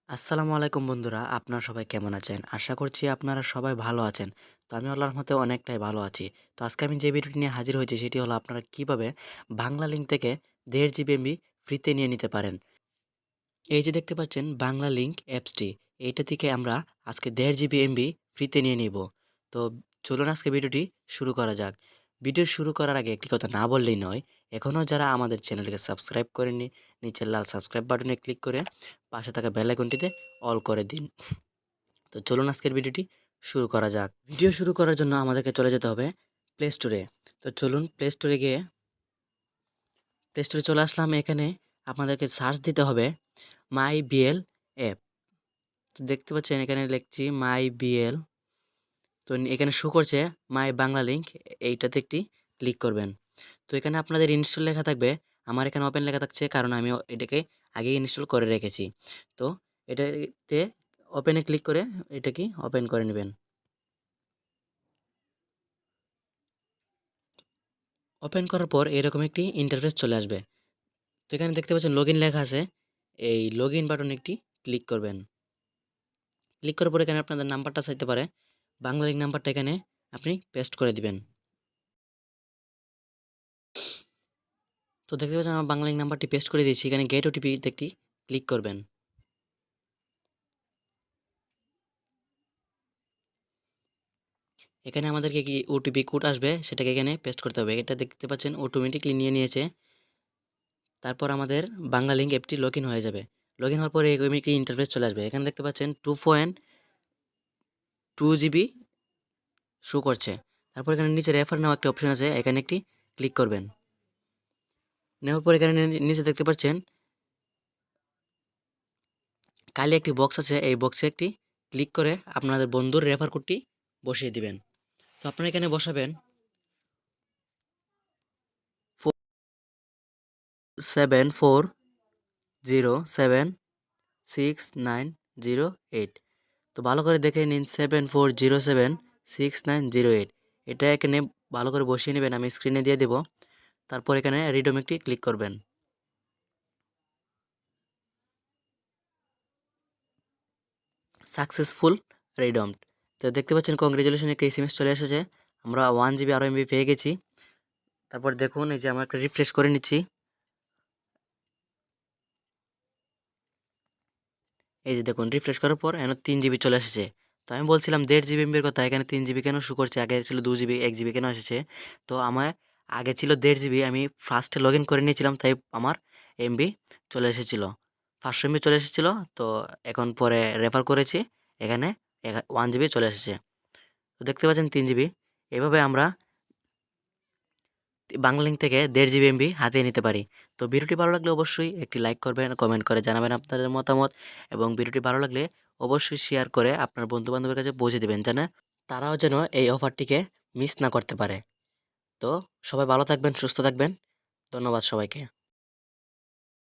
আসসালামু আলাইকুম বন্ধুরা, আপনারা সবাই কেমন আছেন? আশা করছি আপনারা সবাই ভালো আছেন। তো আমি আল্লাহর রহমতে অনেকটাই ভালো আছি। তো আজকে আমি যে ভিডিওটি নিয়ে হাজির হয়েছি সেটি হলো আপনারা কিভাবে বাংলা লিঙ্ক থেকে 1.5 জিবি এমবি ফ্রিতে নিয়ে নিতে পারেন। এই যে দেখতে পাচ্ছেন বাংলা লিঙ্ক অ্যাপসটি, এইটা থেকে আমরা আজকে 1.5 জিবি এমবি ফ্রিতে নিয়ে নিব। তো চলুন আজকে ভিডিওটি শুরু করা যাক। ভিডিও শুরু করার আগে একটি কথা না বললেই নয়, এখনও যারা আমাদের চ্যানেলটিকে সাবস্ক্রাইব করেননি, নিচের লাল সাবস্ক্রাইব বাটনে ক্লিক করে পাশে থাকা বেল আইকনটিতে অল করে দিন। তো চলুন আজকের ভিডিওটি শুরু করা যাক। ভিডিও শুরু করার জন্য আমাদেরকে চলে যেতে হবে প্লে স্টোরে। তো চলুন প্লে স্টোরে গিয়ে প্লে স্টোরে চলে আসলাম। এখানে আপনাদেরকে সার্চ দিতে হবে মাই বিএল অ্যাপ। তো দেখতে পাচ্ছেন এখানে লিখছি মাই বিএল। তো এখানে শো করছে মাই বাংলা লিঙ্ক, এইটাতে একটি ক্লিক করবেন। তো এখানে আপনাদের ইনস্টল লেখা থাকবে, আমার এখানে ওপেন লেখা থাকছে কারণ আমি এটাকে আগে ইনস্টল করে রেখেছি। তো এটাতে ওপেনে ক্লিক করে এটা কি ওপেন করে নেবেন। ওপেন করার পর এরকম একটি ইন্টারফেস চলে আসবে। তো এখানে দেখতে পাচ্ছেন লগইন লেখা আছে, এই লগইন বাটনে একটি ক্লিক করবেন। ক্লিক করার পর এখানে আপনাদের নাম্বারটা চাইতে পারে, বাংলা লিঙ্ক নাম্বারটা এখানে আপনি পেস্ট করে দিবেন। তো দেখতে পাচ্ছেন আমার বাংলা লিঙ্ক নাম্বারটি পেস্ট করে দিয়েছি। এখানে গেট ওটিপিতে একটি ক্লিক করবেন। এখানে আমাদেরকে কি ওটিপি কোড আসবে সেটাকে এখানে পেস্ট করতে হবে। এটা দেখতে পাচ্ছেন অটোমেটিকলি নিয়ে নিয়েছে। তারপর আমাদের বাংলা লিঙ্ক অ্যাপটি লগইন হয়ে যাবে। লগইন হওয়ার পরে এরকম একটি ইন্টারফেস চলে আসবে। এখানে দেখতে পাচ্ছেন 2.2 জিবি শো করছে। তারপর এখানে নিচে রেফার নেওয়া একটা অপশন আছে, এখানে একটি ক্লিক করবেন। নেওয়ার পর এখানে নিচে দেখতে পাচ্ছেন কালি একটি বক্স আছে, এই বক্সে একটি ক্লিক করে আপনাদের বন্ধুর রেফার কোডটি বসিয়ে দিবেন। তো আপনারা এখানে বসাবেন 74076908। তো ভালো করে দেখে নিন 74076908। এটা এখানে ভালো করে বসিয়ে নেবেন, আমি স্ক্রিনে দিয়ে দেব। তারপর এখানে রিডম একটি ক্লিক করবেন। সাকসেসফুল রিডমড। তো দেখতে পাচ্ছেন কংগ্রেচুলেশন, একটা এসএমএস চলে এসেছে। আমরা 1 জিবি আরও এমবি পেয়ে গেছি। তারপর দেখুন এই যে আমরা একটা রিফ্রেশ করে নিচ্ছি। এই যে দেখুন রিফ্রেশ করার পর এখানে 3 জিবি চলে এসেছে। তো আমি বলছিলাম 1.5 জিবি এমবির কথা, এখানে 3 জিবি কেন শো করছে? আগে ছিল 2 জিবি, 1 জিবি কেন এসেছে? তো আমার আগে ছিল 1.5 জিবি, আমি ফার্স্টে লগ ইন করে নিয়েছিলাম, তাই আমার এমবি চলে এসেছিলো, 500 এমবি চলে এসেছিলো। তো এখন পরে রেফার করেছি, এখানে 1 জিবি চলে এসেছে। তো দেখতে পাচ্ছেন 3 জিবি। এভাবে আমরা বাংলালিংক থেকে 1.5 জিবি এমবি হাতিয়ে নিতে পারি। তো ভিডিওটি ভালো লাগলে অবশ্যই একটি লাইক করবেন, কমেন্ট করে জানাবেন আপনাদের মতামত, এবং ভিডিওটি ভালো লাগলে অবশ্যই শেয়ার করে আপনার বন্ধু-বান্ধবের কাছে পৌঁছে দিবেন, যেন তারাও যেন এই অফারটিকে মিস না করতে পারে। তো সবাই ভালো থাকবেন, সুস্থ থাকবেন। ধন্যবাদ সবাইকে।